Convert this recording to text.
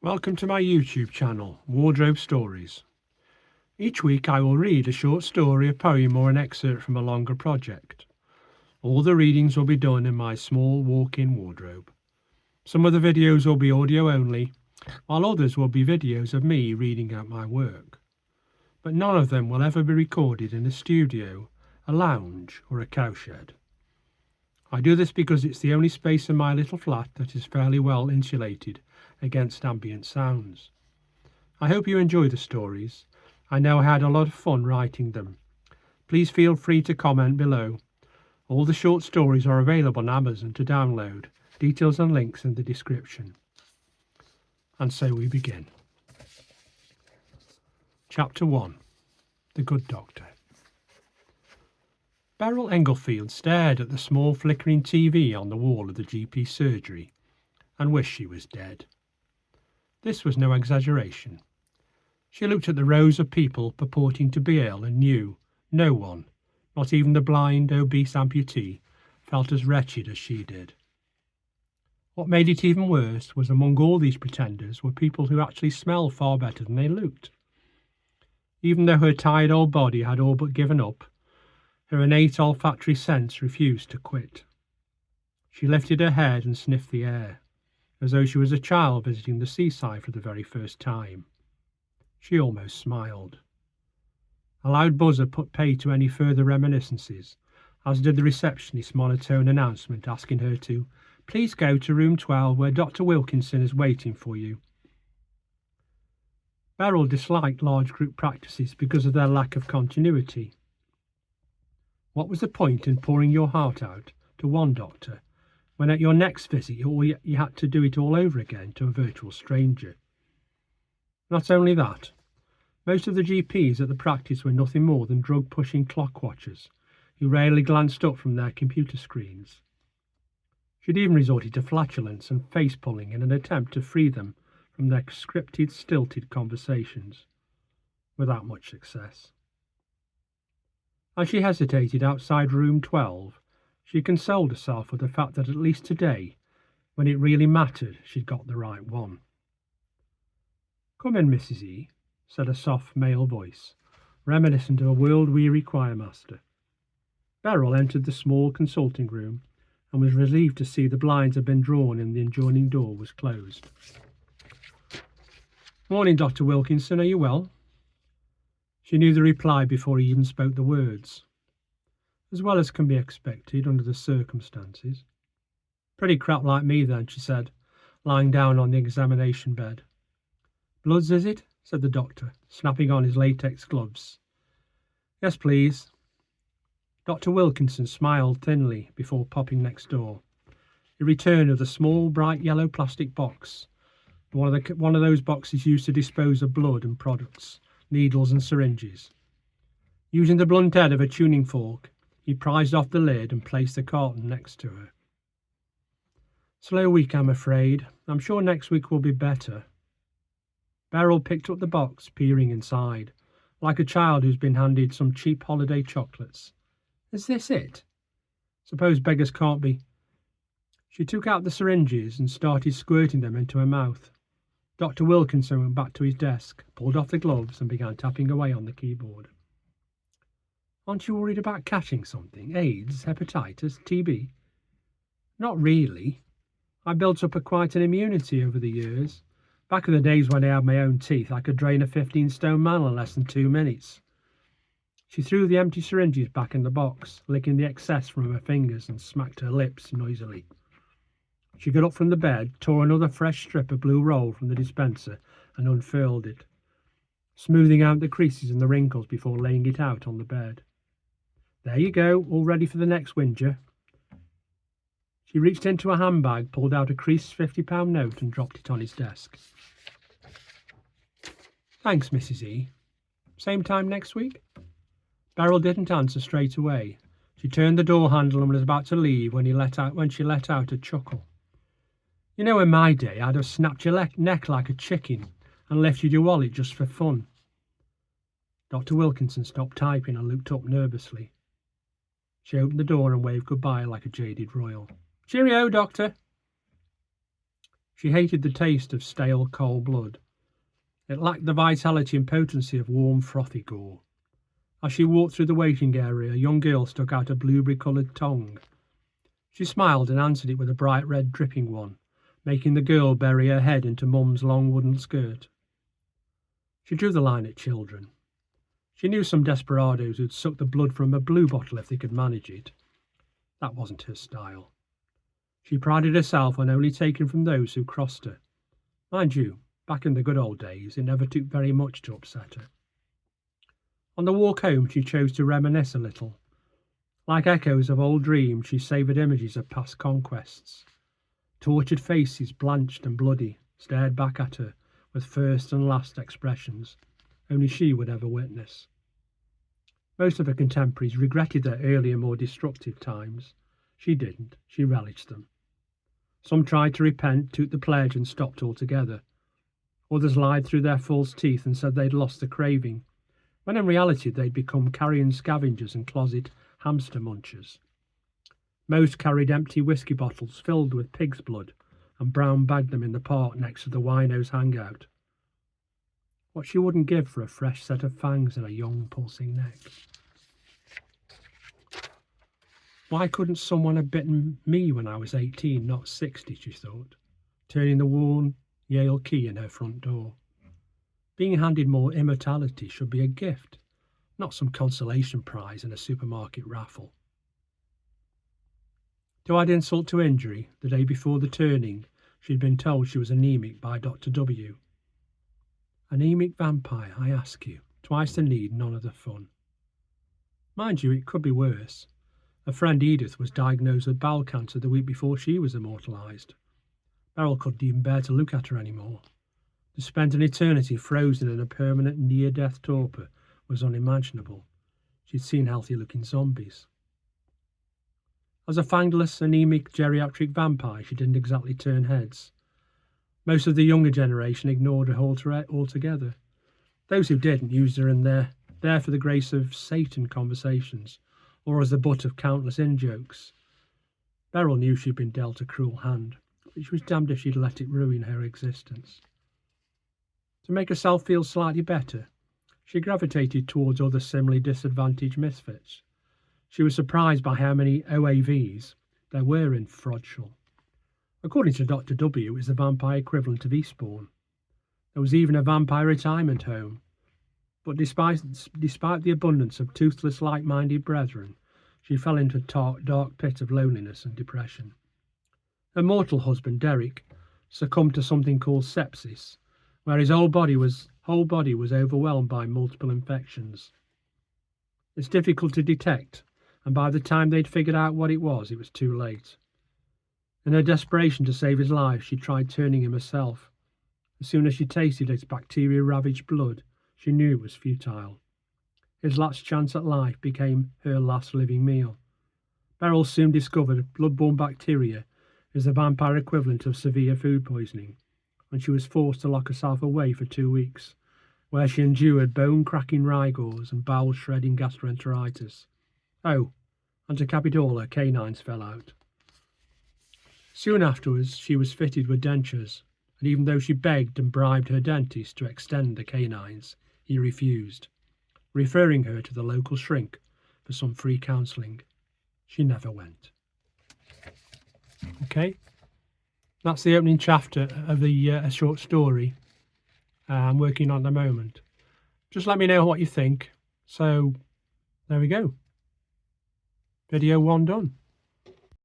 Welcome to my YouTube channel, Wardrobe Stories. Each week I will read a short story, a poem or an excerpt from a longer project. All the readings will be done in my small walk-in wardrobe. Some of the videos will be audio only, while others will be videos of me reading out my work. But none of them will ever be recorded in a studio, a lounge or a cowshed. I do this because it's the only space in my little flat that is fairly well insulated against ambient sounds. I hope you enjoy the stories. I know I had a lot of fun writing them. Please feel free to comment below. All the short stories are available on Amazon to download. Details and links in the description. And so we begin. Chapter 1. The Good Doctor. Beryl Englefield stared at the small flickering TV on the wall of the GP surgery and wished she was dead. This was no exaggeration. She looked at the rows of people purporting to be ill and knew no one, not even the blind, obese amputee, felt as wretched as she did. What made it even worse was among all these pretenders were people who actually smelled far better than they looked. Even though her tired old body had all but given up, her innate olfactory sense refused to quit. She lifted her head and sniffed the air, as though she was a child visiting the seaside for the very first time. She almost smiled. A loud buzzer put pay to any further reminiscences, as did the receptionist's monotone announcement asking her to please go to room 12 where Dr. Wilkinson is waiting for you. Beryl disliked large group practices because of their lack of continuity. What was the point in pouring your heart out to one doctor when at your next visit you had to do it all over again to a virtual stranger? Not only that, most of the GPs at the practice were nothing more than drug-pushing clock watchers who rarely glanced up from their computer screens. She'd even resorted to flatulence and face-pulling in an attempt to free them from their scripted, stilted conversations, without much success. As she hesitated outside room 12, she consoled herself with the fact that at least today, when it really mattered, she'd got the right one. "Come in, Mrs. E," said a soft male voice, reminiscent of a world-weary choirmaster. Beryl entered the small consulting room and was relieved to see the blinds had been drawn and the adjoining door was closed. "Morning, Dr. Wilkinson. Are you well?" She knew the reply before he even spoke the words. "As well as can be expected under the circumstances." "Pretty crap like me then," she said, lying down on the examination bed. "Bloods, is it?" said the doctor, snapping on his latex gloves. "Yes, please." Dr. Wilkinson smiled thinly before popping next door. He returned with a small, bright yellow plastic box, one of those boxes used to dispose of blood and products, needles and syringes. Using the blunt end of a tuning fork, he prized off the lid and placed the carton next to her. "Slow week, I'm afraid. I'm sure next week will be better." Beryl picked up the box, peering inside, like a child who's been handed some cheap holiday chocolates. "Is this it? Suppose beggars can't be—" She took out the syringes and started squirting them into her mouth. Dr. Wilkinson went back to his desk, pulled off the gloves and began tapping away on the keyboard. "Aren't you worried about catching something? AIDS, hepatitis, TB?" "Not really. I built up quite an immunity over the years. Back in the days when I had my own teeth, I could drain a 15-stone man in less than 2 minutes. She threw the empty syringes back in the box, licking the excess from her fingers, and smacked her lips noisily. She got up from the bed, tore another fresh strip of blue roll from the dispenser and unfurled it, smoothing out the creases and the wrinkles before laying it out on the bed. "There you go, all ready for the next whinger." She reached into a handbag, pulled out a creased £50 note and dropped it on his desk. "Thanks, Mrs. E. Same time next week?" Beryl didn't answer straight away. She turned the door handle and was about to leave when she let out a chuckle. "You know, in my day, I'd have snapped your neck like a chicken and lifted your wallet just for fun." Dr. Wilkinson stopped typing and looked up nervously. She opened the door and waved goodbye like a jaded royal. "Cheerio, Doctor." She hated the taste of stale, cold blood. It lacked the vitality and potency of warm, frothy gore. As she walked through the waiting area, a young girl stuck out a blueberry-coloured tongue. She smiled and answered it with a bright red dripping one, making the girl bury her head into Mum's long wooden skirt. She drew the line at children. She knew some desperados who'd suck the blood from a blue bottle if they could manage it. That wasn't her style. She prided herself on only taking from those who crossed her. Mind you, back in the good old days, it never took very much to upset her. On the walk home, she chose to reminisce a little. Like echoes of old dreams, she savoured images of past conquests. Tortured faces, blanched and bloody, stared back at her with first and last expressions only she would ever witness. Most of her contemporaries regretted their earlier, more destructive times. She didn't. She relished them. Some tried to repent, took the pledge and stopped altogether. Others lied through their false teeth and said they'd lost the craving, when in reality they'd become carrion scavengers and closet hamster munchers. Most carried empty whiskey bottles filled with pig's blood and brown bagged them in the park next to the winos' hangout. What she wouldn't give for a fresh set of fangs and a young pulsing neck. Why couldn't someone have bitten me when I was 18, not 60, she thought, turning the worn Yale key in her front door. Being handed more immortality should be a gift, not some consolation prize in a supermarket raffle. To add insult to injury, the day before the turning, she had been told she was anemic by Dr. W. Anemic vampire, I ask you, twice the need, none of the fun. Mind you, it could be worse. Her friend Edith was diagnosed with bowel cancer the week before she was immortalised. Beryl couldn't even bear to look at her anymore. To spend an eternity frozen in a permanent near-death torpor was unimaginable. She'd seen healthy-looking zombies. As a fangless, anemic, geriatric vampire, she didn't exactly turn heads. Most of the younger generation ignored her altogether. Those who didn't used her in their there for the grace of Satan conversations, or as the butt of countless in-jokes. Beryl knew she'd been dealt a cruel hand, but she was damned if she'd let it ruin her existence. To make herself feel slightly better, she gravitated towards other similarly disadvantaged misfits. She was surprised by how many OAVs there were in Frodshall. According to Dr. W, it was the vampire equivalent of Eastbourne. There was even a vampire retirement home. But despite the abundance of toothless, like-minded brethren, she fell into a dark pit of loneliness and depression. Her mortal husband, Derek, succumbed to something called sepsis, where his whole body was overwhelmed by multiple infections. It's difficult to detect, and by the time they'd figured out what it was too late. In her desperation to save his life, she tried turning him herself. As soon as she tasted his bacteria-ravaged blood, she knew it was futile. His last chance at life became her last living meal. Beryl soon discovered blood-borne bacteria is the vampire equivalent of severe food poisoning, and she was forced to lock herself away for 2 weeks, where she endured bone-cracking rigors and bowel-shredding gastroenteritis. Oh, and to cap it all, her canines fell out. Soon afterwards, she was fitted with dentures, and even though she begged and bribed her dentist to extend the canines, he refused, referring her to the local shrink for some free counselling. She never went. Okay, that's the opening chapter of a short story I'm working on at the moment. Just let me know what you think. So, there we go. Video 1 done.